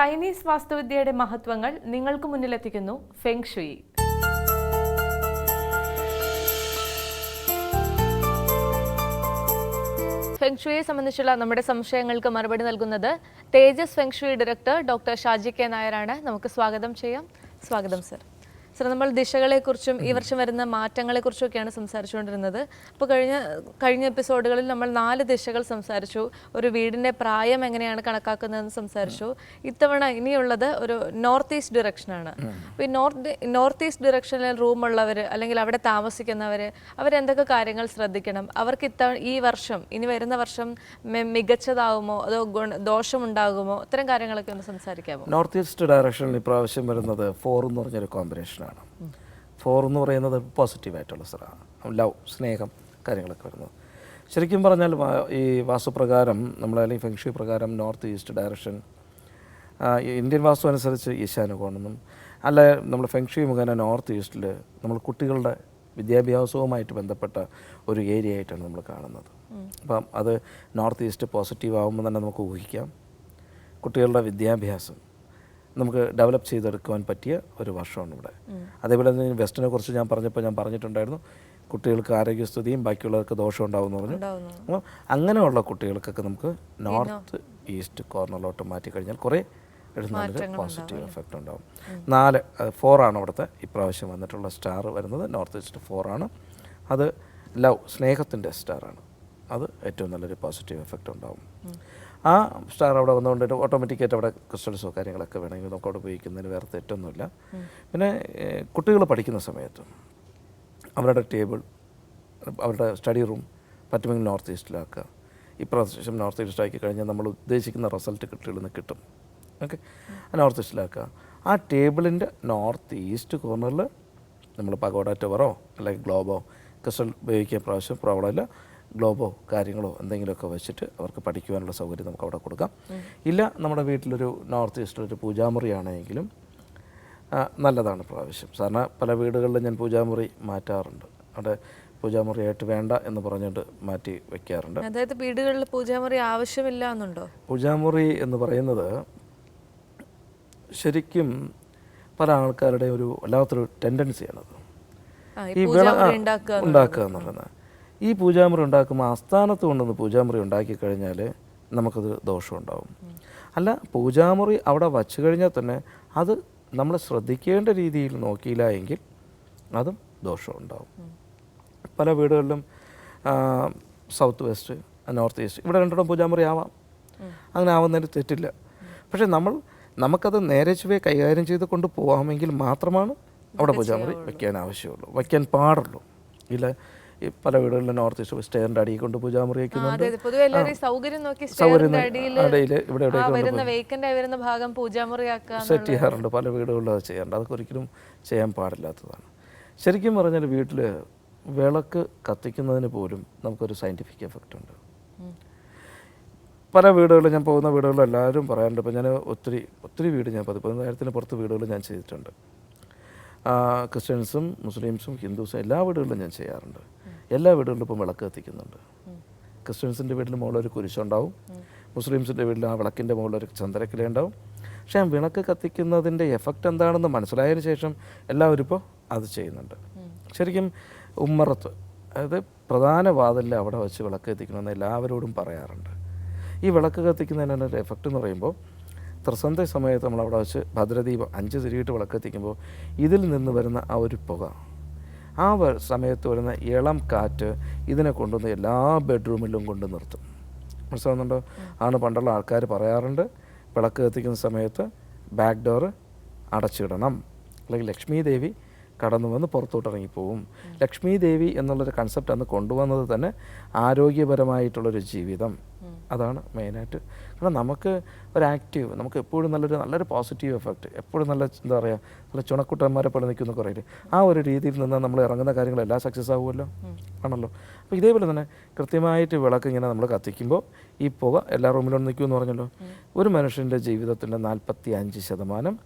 Chinese വാസ്തുവിദ്യയുടെ മഹത്വങ്ങൾ നിങ്ങൾക്ക് മുന്നിലെത്തിക്കുന്നു ഫെങ് ഷുയി. ഫെങ് ഷുയിയെ സംബന്ധിച്ചുള്ള നമ്മുടെ സംശയങ്ങൾക്ക് മറുപടി നൽകുന്നത് Tejas feng shui director doctor Shaji K നായരാണ്. നമുക്ക് സ്വാഗതം ചെയ്യാം. സ്വാഗതം സർ. സർ, നമ്മൾ ദിശകളെക്കുറിച്ചും ഈ വർഷം വരുന്ന മാറ്റങ്ങളെക്കുറിച്ചൊക്കെയാണ് സംസാരിച്ചുകൊണ്ടിരുന്നത്. അപ്പോൾ കഴിഞ്ഞ എപ്പിസോഡുകളിൽ നമ്മൾ 4 ദിശകൾ സംസാരിച്ചു. ഒരു വീടിൻ്റെ പ്രായം എങ്ങനെയാണ് കണക്കാക്കുന്നതെന്ന് സംസാരിച്ചു. ഇത്തവണ ഇനിയുള്ളത് ഒരു നോർത്ത് ഈസ്റ്റ് ഡിറക്ഷനാണ്. അപ്പോൾ ഈ നോർത്ത് ഈസ്റ്റ് ഡിറക്ഷനിൽ റൂമുള്ളവർ അല്ലെങ്കിൽ അവിടെ താമസിക്കുന്നവർ അവരെന്തൊക്കെ കാര്യങ്ങൾ ശ്രദ്ധിക്കണം? അവർക്ക് ഈ വർഷം ഇനി വരുന്ന വർഷം മികച്ചതാവുമോ അതോ ദോഷമുണ്ടാകുമോ? ഇത്തരം കാര്യങ്ങളൊക്കെ ഒന്ന് സംസാരിക്കാമോ? നോർത്ത് ഈസ്റ്റ് ഡയറക്ഷനിൽ ഇപ്രാവശ്യം വരുന്നത് 4 എന്ന് പറഞ്ഞൊരു കോമ്പിനേഷൻ. 4 എന്ന് പറയുന്നത് പോസിറ്റീവായിട്ടുള്ള സ്ഥലമാണ്. ലവ്, സ്നേഹം, കാര്യങ്ങളൊക്കെ വരുന്നത്. ശരിക്കും പറഞ്ഞാൽ ഈ വാസ്തുപ്രകാരം അല്ലെങ്കിൽ ഫെങ് ഷുയി പ്രകാരം നോർത്ത് ഈസ്റ്റ് ഡയറക്ഷൻ ഇന്ത്യൻ വാസ്തു അനുസരിച്ച് ഈശാനുകോണെന്നും അല്ല, നമ്മൾ ഫെങ് ഷുയി മുഖേന നോർത്ത് ഈസ്റ്റിൽ നമ്മൾ കുട്ടികളുടെ വിദ്യാഭ്യാസവുമായിട്ട് ബന്ധപ്പെട്ട ഒരു ഏരിയ ആയിട്ടാണ് നമ്മൾ കാണുന്നത്. അപ്പം അത് നോർത്ത് ഈസ്റ്റ് പോസിറ്റീവ് ആകുമ്പോൾ തന്നെ നമുക്ക് ഊഹിക്കാം കുട്ടികളുടെ വിദ്യാഭ്യാസം നമുക്ക് ഡെവലപ്പ് ചെയ്തെടുക്കുവാൻ പറ്റിയ ഒരു വർഷമാണ് ഇവിടെ. അതേപോലെ തന്നെ വെസ്റ്റിനെ കുറിച്ച് ഞാൻ പറഞ്ഞിട്ടുണ്ടായിരുന്നു, കുട്ടികൾക്ക് ആരോഗ്യസ്ഥിതിയും ബാക്കിയുള്ളവർക്ക് ദോഷം ഉണ്ടാവുമെന്ന് പറഞ്ഞു. അപ്പോൾ അങ്ങനെയുള്ള കുട്ടികൾക്കൊക്കെ നമുക്ക് നോർത്ത് ഈസ്റ്റ് കോർണറിലോട്ട് മാറ്റിക്കഴിഞ്ഞാൽ കുറേ നല്ലൊരു പോസിറ്റീവ് എഫക്റ്റ് ഉണ്ടാകും. 4 ആണ് അവിടുത്തെ ഇപ്രാവശ്യം വന്നിട്ടുള്ള സ്റ്റാർ വരുന്നത്. നോർത്ത് ഈസ്റ്റ് 4 ആണ്. അത് ലവ്, സ്നേഹത്തിൻ്റെ സ്റ്റാറാണ്. അത് ഏറ്റവും നല്ലൊരു പോസിറ്റീവ് എഫക്റ്റ് ഉണ്ടാകും. ആ സ്റ്റാർ അവിടെ വന്നുകൊണ്ട് ഓട്ടോമാറ്റിക്കായിട്ട് അവിടെ ക്രിസ്റ്റൽസോ കാര്യങ്ങളൊക്കെ വേണമെങ്കിൽ നമുക്ക് അവിടെ ഉപയോഗിക്കുന്നതിന് വേറെ തെറ്റൊന്നുമില്ല. പിന്നെ കുട്ടികൾ പഠിക്കുന്ന സമയത്ത് അവരുടെ ടേബിൾ, അവരുടെ സ്റ്റഡി റൂം പറ്റുമെങ്കിൽ നോർത്ത് ഈസ്റ്റിലാക്കുക. ഇപ്രാവശ്യം നോർത്ത് ഈസ്റ്റ് ആക്കി കഴിഞ്ഞാൽ നമ്മൾ ഉദ്ദേശിക്കുന്ന റിസൾട്ട് കുട്ടികളിൽ നിന്ന് കിട്ടും. ഓക്കെ, നോർത്ത് ഈസ്റ്റിലാക്കുക. ആ ടേബിളിൻ്റെ നോർത്ത് ഈസ്റ്റ് കോർണറിൽ നമ്മൾ പഗോഡ ടവറോ അല്ലെങ്കിൽ ഗ്ലോബോ ക്രിസ്റ്റൽ ഉപയോഗിക്കാൻ പ്രാവശ്യം പ്രോബ്ലമില്ല. ഗ്ലോബോ കാര്യങ്ങളോ എന്തെങ്കിലുമൊക്കെ വെച്ചിട്ട് അവർക്ക് പഠിക്കുവാനുള്ള സൗകര്യം നമുക്ക് അവിടെ കൊടുക്കാം. ഇല്ല, നമ്മുടെ വീട്ടിലൊരു നോർത്ത് ഈസ്റ്റിലൊരു പൂജാമുറിയാണെങ്കിലും നല്ലതാണ് പ്രാവശ്യം. സാധാരണ പല വീടുകളിലും ഞാൻ പൂജാമുറി മാറ്റാറുണ്ട്. അവിടെ പൂജാമുറിയായിട്ട് വേണ്ട എന്ന് പറഞ്ഞുകൊണ്ട് മാറ്റി വയ്ക്കാറുണ്ട്. അതായത് വീടുകളിൽ പൂജാമുറി ആവശ്യമില്ല എന്നുണ്ടോ? പൂജാമുറി എന്ന് പറയുന്നത് ശരിക്കും പല ആൾക്കാരുടെ ഒരു വല്ലാത്തൊരു ടെൻഡൻസിയാണത്, ഈ ഉണ്ടാക്കുക എന്ന് പറയുന്നത്. ഈ പൂജാമുറി ഉണ്ടാക്കുമ്പോൾ ആസ്ഥാനത്ത് കൊണ്ടുവന്ന് പൂജാമുറി ഉണ്ടാക്കി കഴിഞ്ഞാൽ നമുക്കത് ദോഷമുണ്ടാവും. അല്ല, പൂജാമുറി അവിടെ വച്ചു കഴിഞ്ഞാൽ തന്നെ അത് നമ്മൾ ശ്രദ്ധിക്കേണ്ട രീതിയിൽ നോക്കിയില്ല എങ്കിൽ അതും ദോഷമുണ്ടാവും. പല വീടുകളിലും സൗത്ത് വെസ്റ്റ്, നോർത്ത് ഈസ്റ്റ് ഇവിടെ 2 പൂജാമുറി ആവാം. അങ്ങനെ ആവുന്നതിന് തെറ്റില്ല. പക്ഷേ നമുക്കത് നേരെ ചുവേ കൈകാര്യം ചെയ്ത് കൊണ്ട് പോകാമെങ്കിൽ മാത്രമാണ് അവിടെ പൂജാമുറി വയ്ക്കാൻ ആവശ്യമുള്ളൂ, വയ്ക്കാൻ പാടുള്ളൂ. ഇല്ല, പല വീടുകളിലും നോർത്ത് ഈസ്റ്റ് സ്റ്റെയറിൻ്റെ അടിയിൽ കൊണ്ട് പൂജാമുറി വയ്ക്കുന്നുണ്ട്. സെറ്റ് ചെയ്യാറുണ്ട്. പല വീടുകളിലും അത് ചെയ്യാറുണ്ട്. അതൊക്കെ ഒരിക്കലും ചെയ്യാൻ പാടില്ലാത്തതാണ്. ശരിക്കും പറഞ്ഞാൽ വീട്ടിൽ വിളക്ക് കത്തിക്കുന്നതിന് പോലും നമുക്കൊരു സയൻറ്റിഫിക് എഫക്റ്റ് ഉണ്ട്. പല വീടുകളിൽ ഞാൻ പോകുന്ന വീടുകളിൽ എല്ലാവരും പറയാറുണ്ട്. ഇപ്പോൾ ഞാൻ ഒത്തിരി വീട് ഞാൻ 10,000-ന് പുറത്ത് വീടുകൾ ഞാൻ ചെയ്തിട്ടുണ്ട്. ക്രിസ്ത്യൻസും മുസ്ലിംസും ഹിന്ദുസും എല്ലാ വീടുകളിലും ഞാൻ ചെയ്യാറുണ്ട്. എല്ലാ വീടുകളിലും ഇപ്പം വിളക്ക് കത്തിക്കുന്നുണ്ട്. ക്രിസ്ത്യൻസിൻ്റെ വീട്ടിൽ മുകളിലൊരു കുരിശുണ്ടാവും, മുസ്ലിംസിൻ്റെ വീട്ടിൽ ആ വിളക്കിൻ്റെ മുകളിലൊരു ചന്ദ്രക്കില ഉണ്ടാവും. പക്ഷേ ആ വിളക്ക് കത്തിക്കുന്നതിൻ്റെ എഫക്റ്റ് എന്താണെന്ന് മനസ്സിലായതിനു ശേഷം എല്ലാവരും ഇപ്പോൾ അത് ചെയ്യുന്നുണ്ട്. ശരിക്കും ഉമ്മറത്ത്, അതായത് പ്രധാന വാതിലിൽ അവിടെ വെച്ച് വിളക്ക് കത്തിക്കണമെന്ന് എല്ലാവരോടും പറയാറുണ്ട്. ഈ വിളക്ക് കത്തിക്കുന്നതിൻ്റെ എഫക്റ്റ് എന്ന് പറയുമ്പോൾ ത്രിസന്ധ്യ സമയത്ത് നമ്മളവിടെ വെച്ച് ഭദ്രദീപം 5 തിരിയിട്ട് വിളക്ക് കത്തിക്കുമ്പോൾ ഇതിൽ നിന്ന് വരുന്ന ആ ഒരു പുക, ആ സമയത്ത് വരുന്ന ഇളം കാറ്റ് ഇതിനെ കൊണ്ടുവന്ന് എല്ലാ ബെഡ്റൂമിലും കൊണ്ട് നിർത്തും. മനസ്സിലാവുന്നുണ്ടോ? ആണ് പണ്ടുള്ള ആൾക്കാർ പറയാറുണ്ട്, വിളക്ക് കത്തിക്കുന്ന സമയത്ത് ബാക്ക് ഡോറ് അടച്ചിടണം, അല്ലെങ്കിൽ ലക്ഷ്മി ദേവി കടന്നു വന്ന് പുറത്തോട്ട് ഇറങ്ങിപ്പോവും. ലക്ഷ്മി ദേവി എന്നുള്ളൊരു കൺസെപ്റ്റ് അന്ന് കൊണ്ടുവന്നത് തന്നെ ആരോഗ്യപരമായിട്ടുള്ളൊരു ജീവിതം, അതാണ് മെയിനായിട്ട്. കാരണം നമുക്ക് ഒരു ആക്റ്റീവ്, നമുക്ക് എപ്പോഴും നല്ലൊരു പോസിറ്റീവ് എഫക്റ്റ്, എപ്പോഴും നല്ല എന്താ പറയുക, നല്ല ചുണക്കുട്ടന്മാരെ പോലെ നിൽക്കുന്ന കുറേ ആ ഒരു രീതിയിൽ നിന്ന് നമ്മൾ ഇറങ്ങുന്ന കാര്യങ്ങളെല്ലാം സക്സസ് ആവുമല്ലോ, ആണല്ലോ. അപ്പോൾ ഇതേപോലെ തന്നെ കൃത്യമായിട്ട് വിളക്ക് ഇങ്ങനെ നമ്മൾ കത്തിക്കുമ്പോൾ ഈ പുക എല്ലാ റൂമിലും നിൽക്കുമെന്ന് പറഞ്ഞല്ലോ. ഒരു മനുഷ്യൻ്റെ ജീവിതത്തിൻ്റെ 45%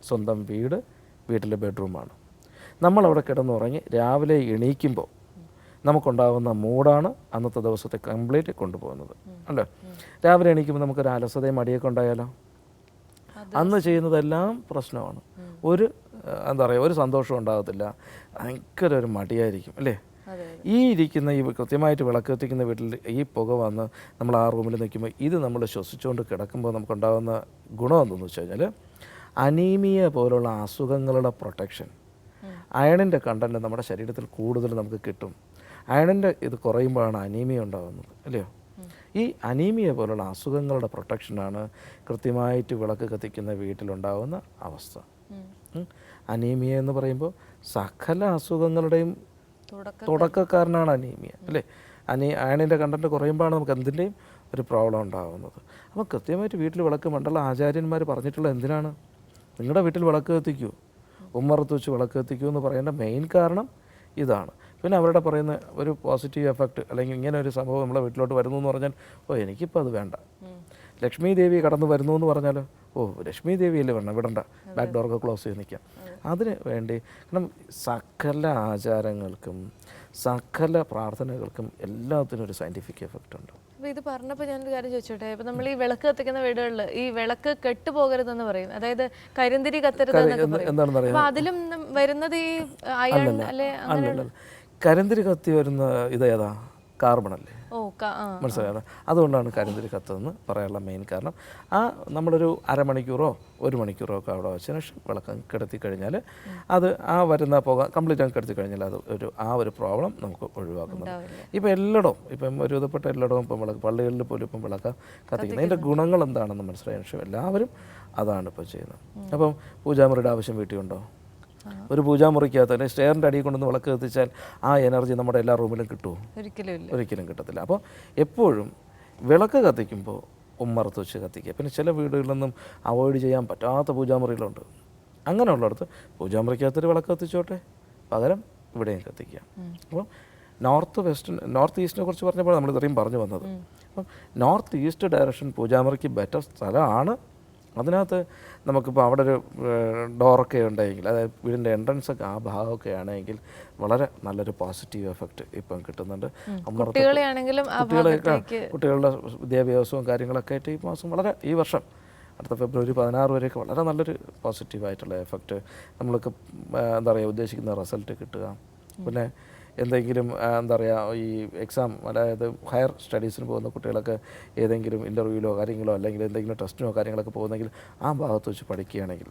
സ്വന്തം വീട്ടിലെ ബെഡ്റൂമാണ്. നമ്മളവിടെ കിടന്നുറങ്ങി രാവിലെ എണീക്കുമ്പോൾ നമുക്കുണ്ടാകുന്ന മൂഡാണ് അന്നത്തെ ദിവസത്തെ കംപ്ലീറ്റ് കൊണ്ടുപോകുന്നത്, അല്ലേ? രാവിലെ എണീക്കുമ്പോൾ നമുക്കൊരു അലസതയും മടിയൊക്കെ ഉണ്ടായാലോ, അന്ന് ചെയ്യുന്നതെല്ലാം പ്രശ്നമാണ്. ഒരു എന്താ പറയുക, ഒരു സന്തോഷം ഉണ്ടാകത്തില്ല, ഭയങ്കര ഒരു മടിയായിരിക്കും അല്ലേ. ഈ ഇരിക്കുന്ന ഈ കൃത്യമായിട്ട് വിളക്ക് കത്തിക്കുന്ന വീട്ടിൽ ഈ പുക വന്ന് നമ്മൾ ആ റൂമിൽ നിൽക്കുമ്പോൾ ഇത് നമ്മൾ ശ്വസിച്ചുകൊണ്ട് കിടക്കുമ്പോൾ നമുക്കുണ്ടാകുന്ന ഗുണം എന്തെന്ന് വെച്ച് കഴിഞ്ഞാൽ അനീമിയ പോലുള്ള അസുഖങ്ങളുടെ പ്രൊട്ടക്ഷൻ. അയണിൻ്റെ കണ്ടൻറ്റ് നമ്മുടെ ശരീരത്തിൽ കൂടുതൽ നമുക്ക് കിട്ടും. അയണിൻ്റെ ഇത് കുറയുമ്പോഴാണ് അനീമിയ ഉണ്ടാകുന്നത് അല്ലയോ. ഈ അനീമിയ പോലുള്ള അസുഖങ്ങളുടെ പ്രൊട്ടക്ഷനാണ് കൃത്യമായിട്ട് വിളക്ക് കത്തിക്കുന്ന വീട്ടിലുണ്ടാകുന്ന അവസ്ഥ. അനീമിയ എന്ന് പറയുമ്പോൾ സകല അസുഖങ്ങളുടെയും തുടക്കക്കാരനാണ് അനീമിയ അല്ലേ. അയണിൻ്റെ കണ്ടൻറ്റ് കുറയുമ്പോഴാണ് നമുക്ക് എന്തിൻ്റെയും ഒരു പ്രോബ്ലം ഉണ്ടാകുന്നത്. അപ്പോൾ കൃത്യമായിട്ട് വീട്ടിൽ വിളക്ക് പണ്ടുള്ള ആചാര്യന്മാർ പറഞ്ഞിട്ടുള്ള എന്തിനാണ്, നിങ്ങളുടെ വീട്ടിൽ വിളക്ക് കത്തിക്കൂ, ഉമ്മറത്ത് വെച്ച് വിളക്ക് കത്തിക്കൂ എന്ന് പറയേണ്ട മെയിൻ കാരണം ഇതാണ്. പിന്നെ അവരുടെ പറയുന്ന ഒരു പോസിറ്റീവ് എഫക്റ്റ് അല്ലെങ്കിൽ ഇങ്ങനെ ഒരു സംഭവം നമ്മളെ വീട്ടിലോട്ട് വരുന്നു എന്ന് പറഞ്ഞാൽ എനിക്കിപ്പോൾ അത് വേണ്ട. ലക്ഷ്മി ദേവി കടന്നു വരുന്നു എന്ന് പറഞ്ഞാൽ ലക്ഷ്മി ദേവിയല്ലേ വേണം, വിടണ്ട, ബാക്ക് ഡോറൊക്കെ ക്ലോസ് ചെയ്ത് നിൽക്കാം. അതിന് വേണ്ടി കാരണം സകല ആചാരങ്ങൾക്കും സകല പ്രാർത്ഥനകൾക്കും എല്ലാത്തിനും ഒരു സയൻറ്റിഫിക് എഫക്റ്റ് ഉണ്ട്. അപ്പോൾ ഇത് പറഞ്ഞപ്പോൾ ഞാനൊരു കാര്യം ചോദിച്ചോട്ടെ, ഇപ്പം നമ്മൾ ഈ വിളക്ക് കത്തിക്കുന്ന വീടുകളിൽ ഈ വിളക്ക് കെട്ടുപോകരുതെന്ന് പറയും, അതായത് കരിന്തിരി കത്തരുതെന്നൊക്കെ പറയും. എന്താണെന്ന് അറിയാം, അപ്പോൾ അതിലും വരുന്നത് ഈ അയൺ അല്ലേ? അല്ലല്ല, കരിന്തിരി കത്തി വരുന്ന ഇത് ഏതാ, കാർബൺ അല്ലേ, മനസ്സിലായത്. അതുകൊണ്ടാണ് കരിന്തിരി കത്തെന്ന് പറയാനുള്ള മെയിൻ കാരണം. നമ്മളൊരു അരമണിക്കൂറോ ഒരു മണിക്കൂറോ ഒക്കെ അവിടെ വെച്ചതിന് ശേഷം വിളക്കം കിടത്തി കഴിഞ്ഞാൽ അത് വരുന്ന പുക കംപ്ലീറ്റ് അങ്ങ് കിടത്തി കഴിഞ്ഞാൽ അത് ഒരു പ്രോബ്ലം നമുക്ക് ഒഴിവാക്കുന്നുണ്ട്. ഇപ്പം എല്ലായിടവും ഇപ്പം ഒരു വിധപ്പെട്ട എല്ലായിടവും ഇപ്പം വിളക്ക് പള്ളികളിൽ പോലും ഇപ്പം വിളക്കം കത്തിക്കുന്നത്. അതിൻ്റെ ഗുണങ്ങൾ എന്താണെന്ന് മനസ്സിലായതിനു ശേഷം എല്ലാവരും അതാണ് ഇപ്പോൾ ചെയ്യുന്നത്. അപ്പം പൂജാമുറിയുടെ ആവശ്യം വീട്ടിലുണ്ടോ? ഒരു പൂജാമുറിക്കകത്ത് അല്ലെങ്കിൽ സ്റ്റെയറിൻ്റെ അടിയിൽ കൊണ്ടുവന്ന് വിളക്ക് കത്തിച്ചാൽ ആ എനർജി നമ്മുടെ എല്ലാ റൂമിലും കിട്ടുമോ? ഒരിക്കലും കിട്ടത്തില്ല. അപ്പോൾ എപ്പോഴും വിളക്ക് കത്തിക്കുമ്പോൾ ഉമ്മറത്ത് വെച്ച് കത്തിക്കുക. പിന്നെ ചില വീടുകളിലൊന്നും അവോയ്ഡ് ചെയ്യാൻ പറ്റാത്ത പൂജാമുറികളുണ്ട്. അങ്ങനെയുള്ളിടത്ത് പൂജാമുറിക്കകത്തൊരു വിളക്ക് കത്തിച്ചോട്ടെ, പകരം ഇവിടെയും കത്തിക്കുക. അപ്പം നോർത്ത് ഈസ്റ്റിനെ കുറിച്ച് പറഞ്ഞപ്പോൾ നമ്മൾ ഇത്രയും പറഞ്ഞു വന്നത്. അപ്പം നോർത്ത് ഈസ്റ്റ് ഡയറക്ഷൻ പൂജാമുറിക്ക് ബെറ്റർ സ്ഥലമാണ്. അതിനകത്ത് നമുക്കിപ്പോൾ അവിടെ ഒരു ഡോറൊക്കെ ഉണ്ടെങ്കിൽ, അതായത് വീടിൻ്റെ എൻട്രൻസൊക്കെ ആ ഭാഗമൊക്കെ ആണെങ്കിൽ വളരെ നല്ലൊരു പോസിറ്റീവ് എഫക്റ്റ് ഇപ്പം കിട്ടുന്നുണ്ട്. കുട്ടികളുടെ വിദ്യാഭ്യാസവും കാര്യങ്ങളൊക്കെ ആയിട്ട് ഈ വർഷം അടുത്ത ഫെബ്രുവരി 16 വരെയൊക്കെ വളരെ നല്ലൊരു പോസിറ്റീവായിട്ടുള്ള എഫക്റ്റ് നമ്മൾക്ക് എന്താ പറയുക ഉദ്ദേശിക്കുന്ന റിസൾട്ട് കിട്ടുക. പിന്നെ എന്തെങ്കിലും എന്താ പറയുക ഈ എക്സാം, അതായത് ഹയർ സ്റ്റഡീസിന് പോകുന്ന കുട്ടികളൊക്കെ ഏതെങ്കിലും ഇൻ്റർവ്യൂവിലോ കാര്യങ്ങളോ അല്ലെങ്കിൽ എന്തെങ്കിലും ടെസ്റ്റിനോ കാര്യങ്ങളൊക്കെ പോകുന്നെങ്കിൽ ആ ഭാഗത്ത് വെച്ച് പഠിക്കുകയാണെങ്കിൽ,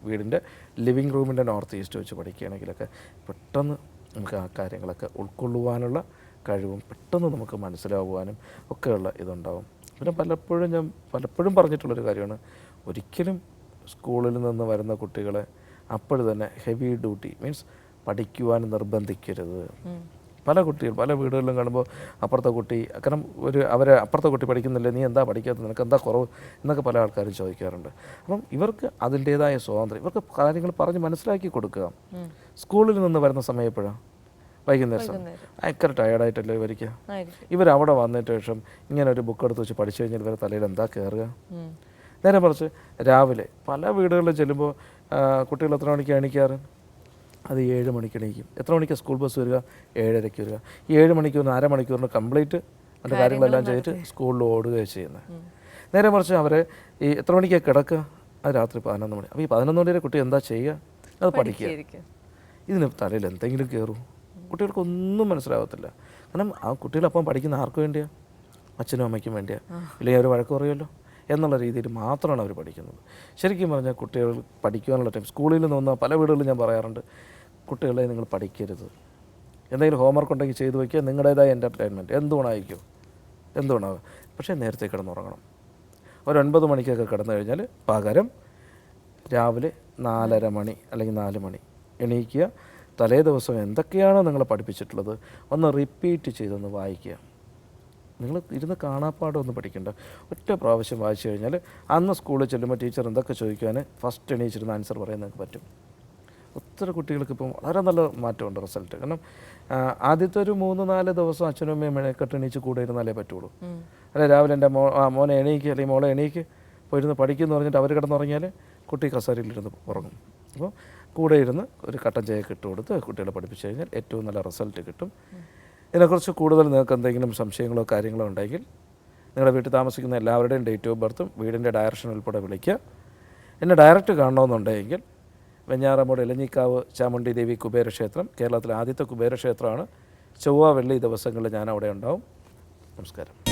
വീടിൻ്റെ ലിവിങ് റൂമിൻ്റെ നോർത്ത് ഈസ്റ്റ് വെച്ച് പഠിക്കുകയാണെങ്കിലൊക്കെ പെട്ടെന്ന് നമുക്ക് ആ കാര്യങ്ങളൊക്കെ ഉൾക്കൊള്ളുവാനുള്ള കഴിവും പെട്ടെന്ന് നമുക്ക് മനസ്സിലാവുവാനും ഒക്കെയുള്ള ഇതുണ്ടാവും. പിന്നെ പലപ്പോഴും പറഞ്ഞിട്ടുള്ളൊരു കാര്യമാണ്, ഒരിക്കലും സ്കൂളിൽ നിന്ന് വരുന്ന കുട്ടികളെ അപ്പോഴും തന്നെ ഹെവി ഡ്യൂട്ടി മീൻസ് പഠിക്കുവാൻ നിർബന്ധിക്കരുത്. പല വീടുകളിലും കാണുമ്പോൾ അപ്പുറത്തെ കുട്ടി, കാരണം അപ്പുറത്തെ കുട്ടി പഠിക്കുന്നില്ല, നീ എന്താ പഠിക്കാത്തത്, നിനക്ക് എന്താ കുറവ് എന്നൊക്കെ പല ആൾക്കാരും ചോദിക്കാറുണ്ട്. അപ്പം ഇവർക്ക് അതിൻ്റേതായ സ്വാതന്ത്ര്യം, ഇവർക്ക് കാര്യങ്ങൾ പറഞ്ഞ് മനസ്സിലാക്കി കൊടുക്കുക. സ്കൂളിൽ നിന്ന് വരുന്ന സമയം എപ്പോഴാണ്? വൈകുന്നേരം. ഭയങ്കര ടയേർഡായിട്ടല്ലേ ഇവർക്ക്. ഇവരവിടെ വന്നതിന് ശേഷം ഇങ്ങനെ ഒരു ബുക്ക് എടുത്ത് വെച്ച് പഠിച്ചു കഴിഞ്ഞാൽ ഇവരുടെ തലയിൽ എന്താ കയറുക? നേരെ മറിച്ച് രാവിലെ പല വീടുകളിൽ ചെല്ലുമ്പോൾ കുട്ടികൾ എത്ര മണിക്ക് എണീക്കാറ്? അത് 7 മണിക്ക് എണീക്കും. എത്ര മണിക്കാണ് സ്കൂൾ ബസ് വരിക? 7:30 വരിക. ഈ 7 മണിക്കൂറിന് അരമണിക്കൂറിന് കംപ്ലീറ്റ് അതിൻ്റെ കാര്യങ്ങളെല്ലാം ചെയ്തിട്ട് സ്കൂളിൽ ഓടുകയാണ് ചെയ്യുന്നത്. നേരെ മറിച്ച് അവരെ ഈ എത്ര മണിക്കാണ് കിടക്കുക? അത് രാത്രി 11 മണി. അപ്പോൾ ഈ 11 മണി വരെ കുട്ടി എന്താ ചെയ്യുക? അത് പഠിക്കുക. ഇതിന് തലയിൽ എന്തെങ്കിലും കയറും? കുട്ടികൾക്കൊന്നും മനസ്സിലാകത്തില്ല. കാരണം ആ കുട്ടികളപ്പം പഠിക്കുന്ന ആർക്ക് വേണ്ടിയാണ്? അച്ഛനും അമ്മയ്ക്കും വേണ്ടിയാണ്. ഇല്ലെങ്കിൽ അവർ വഴക്ക് പറയുമല്ലോ എന്നുള്ള രീതിയിൽ മാത്രമാണ് അവർ പഠിക്കുന്നത്. ശരിക്കും പറഞ്ഞാൽ കുട്ടികൾ പഠിക്കുവാനുള്ള ടൈം സ്കൂളിൽ നിന്ന് പല വീടുകളിലും ഞാൻ പറയാറുണ്ട്, കുട്ടികളെ നിങ്ങൾ പഠിക്കരുത്. എന്തെങ്കിലും ഹോംവർക്ക് ഉണ്ടെങ്കിൽ ചെയ്തു വയ്ക്കുക, നിങ്ങളുടേതായ എൻ്റർടൈൻമെൻറ്റ് എന്തുകൊണ്ടാകും. പക്ഷേ നേരത്തെ കിടന്നുറങ്ങണം. ഒരു 9 മണിക്കൊക്കെ കിടന്നു കഴിഞ്ഞാൽ പകരം രാവിലെ 4:30 മണി അല്ലെങ്കിൽ 4 മണി എണീക്കുക. തലേ ദിവസം എന്തൊക്കെയാണോ നിങ്ങൾ പഠിപ്പിച്ചിട്ടുള്ളത് ഒന്ന് റിപ്പീറ്റ് ചെയ്തൊന്ന് വായിക്കുക. നിങ്ങൾ ഇരുന്ന് കാണാപ്പാടൊന്നും പഠിക്കണ്ട, ഒറ്റ പ്രാവശ്യം വായിച്ചു കഴിഞ്ഞാൽ അന്ന് സ്കൂളിൽ ചെല്ലുമ്പോൾ ടീച്ചർ എന്തൊക്കെ ചോദിക്കാൻ ഫസ്റ്റ് എണീച്ചിരുന്ന ആൻസർ പറയാൻ നിങ്ങൾക്ക് പറ്റും. ഒത്തിരി കുട്ടികൾക്ക് ഇപ്പം വളരെ നല്ല മാറ്റമുണ്ട് റിസൾട്ട്. കാരണം ആദ്യത്തെ ഒരു 3-4 ദിവസം അച്ഛനും അമ്മയും മെനക്കെട്ട് എണീച്ച് കൂടെ ഇരുന്നാലേ പറ്റുള്ളൂ. അല്ലെ രാവിലെ എൻ്റെ മോനെ എണീക്ക് അല്ലെങ്കിൽ മോളെ എണീക്ക് പോയിരുന്ന് പഠിക്കുമെന്ന് പറഞ്ഞിട്ട് അവർ കിടന്നുറങ്ങിയാൽ കുട്ടി കസേരയിലിരുന്ന് ഉറങ്ങും. അപ്പോൾ കൂടെ ഇരുന്ന് ഒരു കട്ടൻ ചായയൊക്കെ ഇട്ട് കൊടുത്ത് കുട്ടികളെ പഠിപ്പിച്ചു കഴിഞ്ഞാൽ ഏറ്റവും നല്ല റിസൾട്ട് കിട്ടും. ഇതിനെക്കുറിച്ച് കൂടുതൽ നിങ്ങൾക്ക് എന്തെങ്കിലും സംശയങ്ങളോ കാര്യങ്ങളോ ഉണ്ടെങ്കിൽ നിങ്ങളുടെ വീട്ടിൽ താമസിക്കുന്ന എല്ലാവരുടെയും ഡേറ്റ് ഓഫ് ബർത്തും വീടിൻ്റെ ഡയറക്ഷൻ ഉൾപ്പെടെ വിളിക്കുക. എന്നെ ഡയറക്റ്റ് കാണണമെന്നുണ്ടെങ്കിൽ വെഞ്ഞാറമൂട് ഇലഞ്ഞിക്കാവ് ചാമുണ്ഡി ദേവി കുബേരക്ഷേത്രം കേരളത്തിലെ ആദ്യത്തെ കുബേരക്ഷേത്രമാണ്. ചൊവ്വ വെള്ളി ദിവസങ്ങളിൽ ഞാൻ അവിടെ ഉണ്ടാവും. നമസ്കാരം.